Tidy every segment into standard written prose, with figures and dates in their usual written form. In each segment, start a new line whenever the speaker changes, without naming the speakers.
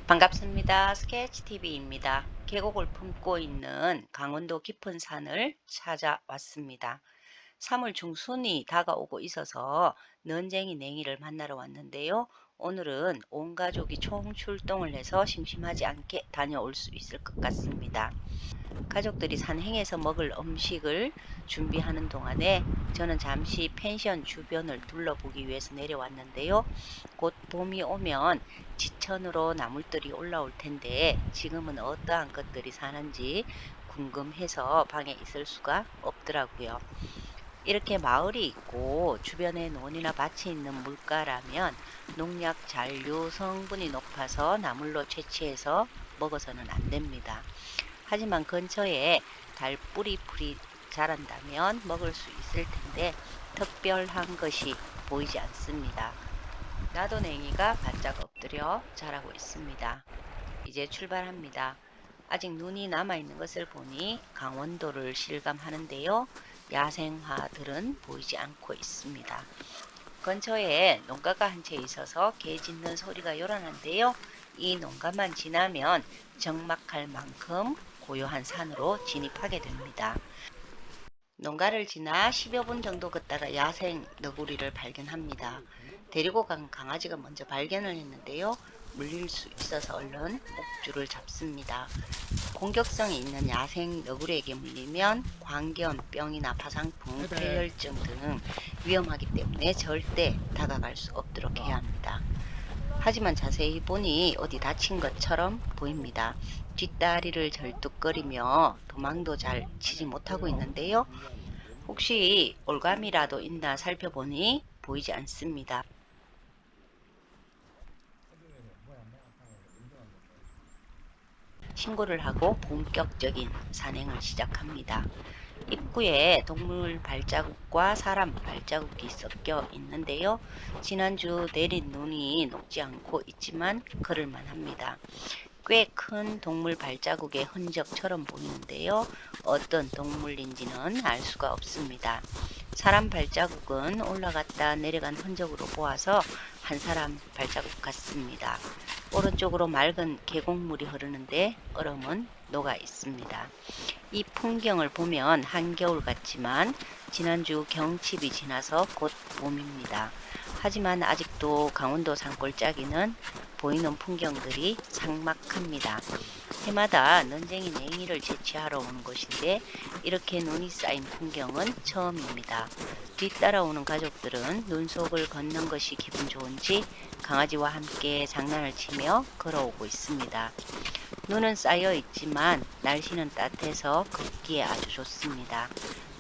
반갑습니다. 스케치TV입니다. 계곡을 품고 있는 강원도 깊은 산을 찾아왔습니다. 3월 중순이 다가오고 있어서 는쟁이 냉이를 만나러 왔는데요. 오늘은 온 가족이 총출동을 해서 심심하지 않게 다녀올 수 있을 것 같습니다. 가족들이 산행에서 먹을 음식을 준비하는 동안에 저는 잠시 펜션 주변을 둘러보기 위해서 내려왔는데요. 곧 봄이 오면 지천으로 나물들이 올라올 텐데 지금은 어떠한 것들이 사는지 궁금해서 방에 있을 수가 없더라고요. 이렇게 마을이 있고 주변에 논이나 밭이 있는 물가라면 농약 잔류 성분이 높아서 나물로 채취해서 먹어서는 안 됩니다. 하지만 근처에 달뿌리 풀이 자란다면 먹을 수 있을 텐데 특별한 것이 보이지 않습니다. 나도냉이가 바짝 엎드려 자라고 있습니다. 이제 출발합니다. 아직 눈이 남아있는 것을 보니 강원도를 실감하는데요. 야생화들은 보이지 않고 있습니다. 근처에 농가가 한 채 있어서 개 짖는 소리가 요란한데요. 이 농가만 지나면 적막할 만큼 고요한 산으로 진입하게 됩니다. 농가를 지나 10여 분 정도 걷다가 야생 너구리를 발견합니다. 데리고 간 강아지가 먼저 발견을 했는데요. 물릴 수 있어서 얼른 옥주를 잡습니다. 공격성이 있는 야생 너구리에게 물리면 광견병이나 파상풍, 폐혈증 등 위험하기 때문에 절대 다가갈 수 없도록 해야 합니다. 하지만 자세히 보니 어디 다친 것처럼 보입니다. 뒷다리를 절뚝거리며 도망도 잘 치지 못하고 있는데요. 혹시 올감이라도 있나 살펴보니 보이지 않습니다. 신고를 하고 본격적인 산행을 시작합니다. 입구에 동물 발자국과 사람 발자국이 섞여 있는데요. 지난주 내린 눈이 녹지 않고 있지만 걸을만 합니다. 꽤 큰 동물 발자국의 흔적처럼 보이는데요. 어떤 동물인지는 알 수가 없습니다. 사람 발자국은 올라갔다 내려간 흔적으로 보아서 한 사람 발자국 같습니다. 오른쪽으로 맑은 계곡물이 흐르는데 얼음은 녹아 있습니다. 이 풍경을 보면 한겨울 같지만 지난주 경칩이 지나서 곧 봄입니다. 하지만 아직도 강원도 산골짜기는 보이는 풍경들이 삭막합니다. 해마다 는쟁이 냉이를 채취하러 오는 곳인데 이렇게 눈이 쌓인 풍경은 처음입니다. 뒤따라오는 가족들은 눈 속을 걷는 것이 기분 좋은지 강아지와 함께 장난을 치며 걸어오고 있습니다. 눈은 쌓여 있지만 날씨는 따뜻해서 걷기에 아주 좋습니다.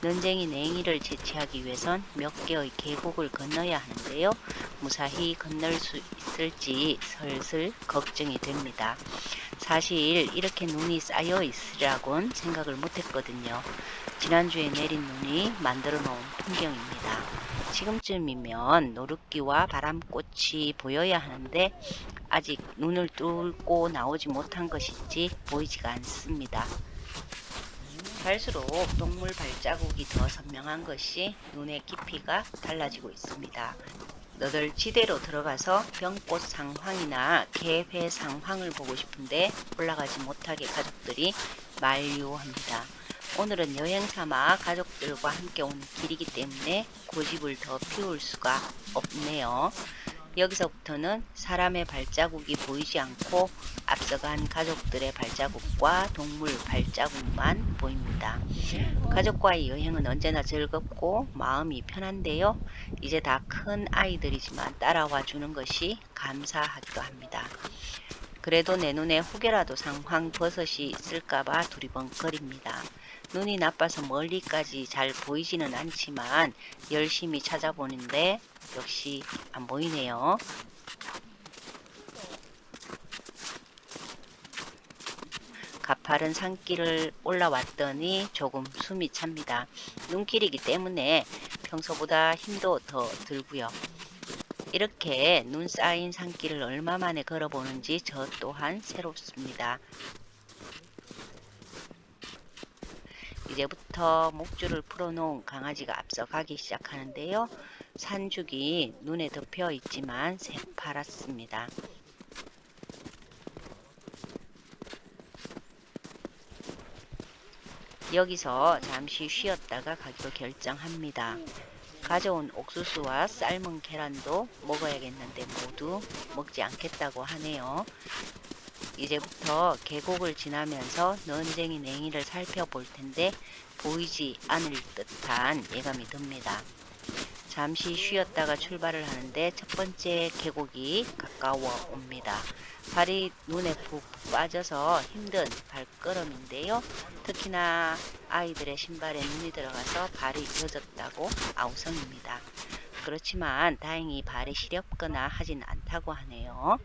는쟁이 냉이를 채취하기 위해선 몇 개의 계곡을 건너야 하는데요. 무사히 건널 수 있을지 슬슬 걱정이 됩니다. 사실 이렇게 눈이 쌓여 있으라곤 생각을 못했거든요. 지난주에 내린 눈이 만들어 놓은 풍경입니다. 지금쯤이면 노룻기와 바람꽃이 보여야 하는데 아직 눈을 뚫고 나오지 못한 것인지 보이지가 않습니다. 갈수록 동물 발자국이 더 선명한 것이 눈의 깊이가 달라지고 있습니다. 너덜지대로 들어가서 병꽃 상황이나 개회 상황을 보고 싶은데 올라가지 못하게 가족들이 만류합니다. 오늘은 여행 삼아 가족들과 함께 온 길이기 때문에 고집을 더 피울 수가 없네요. 여기서부터는 사람의 발자국이 보이지 않고 앞서간 가족들의 발자국과 동물 발자국만 보입니다. 가족과의 여행은 언제나 즐겁고 마음이 편한데요. 이제 다 큰 아이들이지만 따라와 주는 것이 감사하기도 합니다. 그래도 내 눈에 혹여라도 상황 버섯이 있을까봐 두리번거립니다. 눈이 나빠서 멀리까지 잘 보이지는 않지만 열심히 찾아보는데 역시 안 보이네요. 가파른 산길을 올라왔더니 조금 숨이 찹니다. 눈길이기 때문에 평소보다 힘도 더 들고요. 이렇게 눈 쌓인 산길을 얼마 만에 걸어보는지 저 또한 새롭습니다. 이제부터 목줄을 풀어놓은 강아지가 앞서 가기 시작하는데요. 산죽이 눈에 덮여 있지만 새파랗습니다. 여기서 잠시 쉬었다가 가기로 결정합니다. 가져온 옥수수와 삶은 계란도 먹어야겠는데 모두 먹지 않겠다고 하네요. 이제부터 계곡을 지나면서 넌쟁이 냉이를 살펴볼 텐데 보이지 않을 듯한 예감이 듭니다. 잠시 쉬었다가 출발을 하는데 첫 번째 계곡이 가까워 옵니다. 발이 눈에 푹 빠져서 힘든 발걸음인데요. 특히나 아이들의 신발에 눈이 들어가서 발이 젖었다고 아우성입니다. 그렇지만 다행히 발이 시렵거나 하진 않다고 하네요.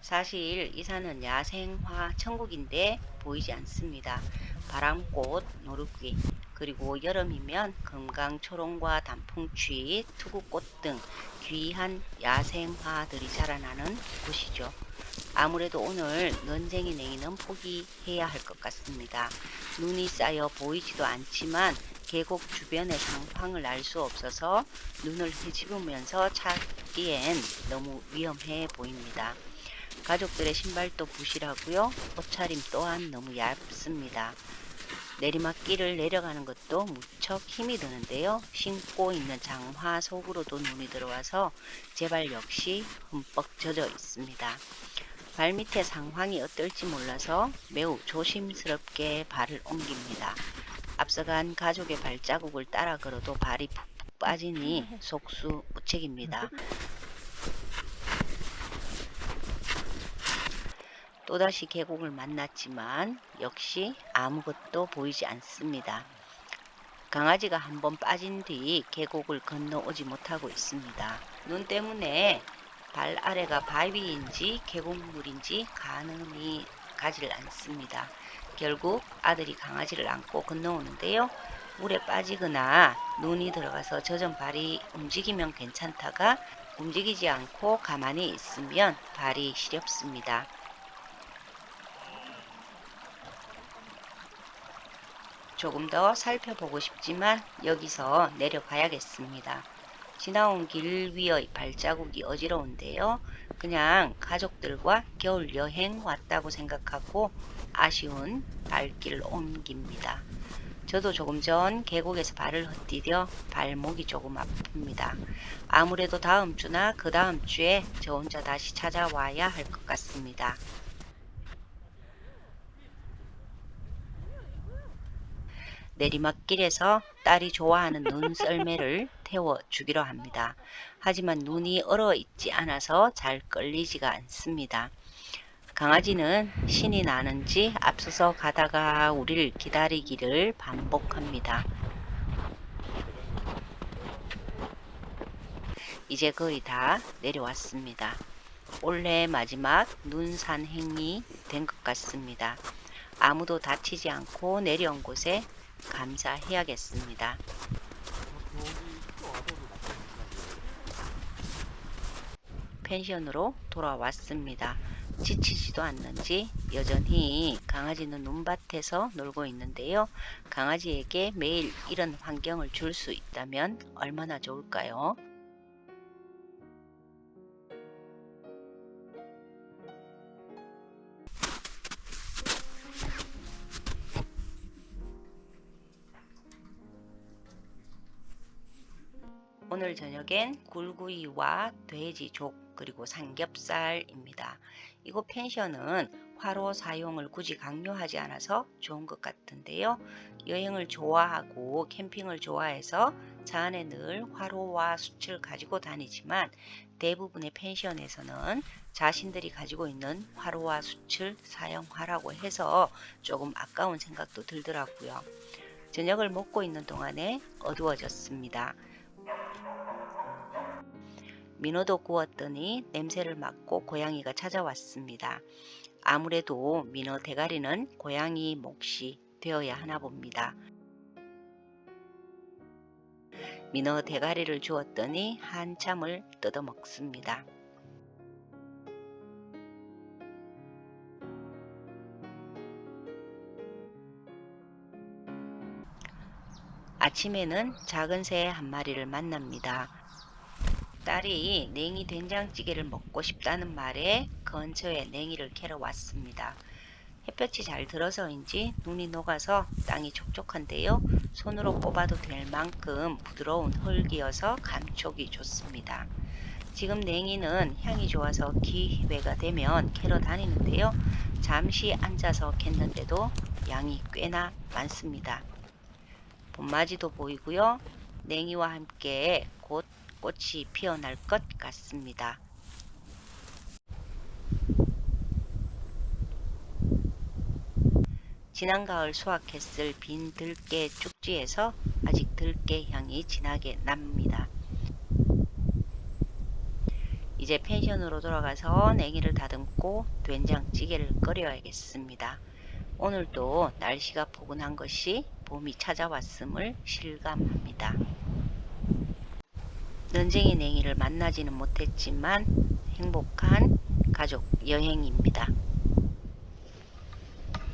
사실 이 산은 야생화 천국인데 보이지 않습니다. 바람꽃, 노루귀, 그리고 여름이면 금강초롱과 단풍취, 투구꽃 등 귀한 야생화들이 자라나는 곳이죠. 아무래도 오늘 넌쟁이 냉이는 포기해야 할 것 같습니다. 눈이 쌓여 보이지도 않지만 계곡 주변의 상황을 알 수 없어서 눈을 헤집으면서 찾기엔 너무 위험해 보입니다. 가족들의 신발도 부실하고요. 옷차림 또한 너무 얇습니다. 내리막길을 내려가는 것도 무척 힘이 드는데요. 신고 있는 장화 속으로도 눈이 들어와서 제 발 역시 흠뻑 젖어 있습니다. 발밑의 상황이 어떨지 몰라서 매우 조심스럽게 발을 옮깁니다. 앞서간 가족의 발자국을 따라 걸어도 발이 푹푹 빠지니 속수무책입니다. 또다시 계곡을 만났지만 역시 아무것도 보이지 않습니다. 강아지가 한번 빠진 뒤 계곡을 건너오지 못하고 있습니다. 눈 때문에 발 아래가 바위인지 계곡물인지 가늠이 가지를 않습니다. 결국 아들이 강아지를 안고 건너오는데요. 물에 빠지거나 눈이 들어가서 젖은 발이 움직이면 괜찮다가 움직이지 않고 가만히 있으면 발이 시렵습니다. 조금 더 살펴보고 싶지만 여기서 내려가야겠습니다. 지나온 길 위의 발자국이 어지러운데요. 그냥 가족들과 겨울 여행 왔다고 생각하고 아쉬운 발길을 옮깁니다. 저도 조금 전 계곡에서 발을 헛디뎌 발목이 조금 아픕니다. 아무래도 다음 주나 그 다음 주에 저 혼자 다시 찾아와야 할 것 같습니다. 내리막길에서 딸이 좋아하는 눈썰매를 태워주기로 합니다. 하지만 눈이 얼어 있지 않아서 잘 끌리지가 않습니다. 강아지는 신이 나는지 앞서서 가다가 우리를 기다리기를 반복합니다. 이제 거의 다 내려왔습니다. 올해 마지막 눈산행이 된 것 같습니다. 아무도 다치지 않고 내려온 곳에 감사해야겠습니다. 펜션으로 돌아왔습니다. 지치지도 않는지 여전히 강아지는 눈밭에서 놀고 있는데요. 강아지에게 매일 이런 환경을 줄 수 있다면 얼마나 좋을까요? 오늘 저녁엔 굴구이와 돼지족 그리고 삼겹살입니다. 이곳 펜션은 화로 사용을 굳이 강요하지 않아서 좋은 것 같은데요. 여행을 좋아하고 캠핑을 좋아해서 차 안에 늘 화로와 숯을 가지고 다니지만 대부분의 펜션에서는 자신들이 가지고 있는 화로와 숯을 사용하라고 해서 조금 아까운 생각도 들더라고요. 저녁을 먹고 있는 동안에 어두워졌습니다. 민어도 구웠더니 냄새를 맡고 고양이가 찾아왔습니다. 아무래도 민어 대가리는 고양이 몫이 되어야 하나 봅니다. 민어 대가리를 주었더니 한참을 뜯어먹습니다. 아침에는 작은 새 한 마리를 만납니다. 딸이 냉이 된장찌개를 먹고 싶다는 말에 근처에 냉이를 캐러 왔습니다. 햇볕이 잘 들어서인지 눈이 녹아서 땅이 촉촉한데요. 손으로 뽑아도 될 만큼 부드러운 흙이어서 감촉이 좋습니다. 지금 냉이는 향이 좋아서 기회가 되면 캐러 다니는데요. 잠시 앉아서 캤는데도 양이 꽤나 많습니다. 봄맞이도 보이고요. 냉이와 함께 곧 꽃이 피어날 것 같습니다. 지난 가을 수확했을 빈 들깨 쪽지에서 아직 들깨 향이 진하게 납니다. 이제 펜션으로 돌아가서 냉이를 다듬고 된장찌개를 끓여야겠습니다. 오늘도 날씨가 포근한 것이 봄이 찾아왔음을 실감합니다. 는쟁이 냉이를 만나지는 못했지만 행복한 가족 여행입니다.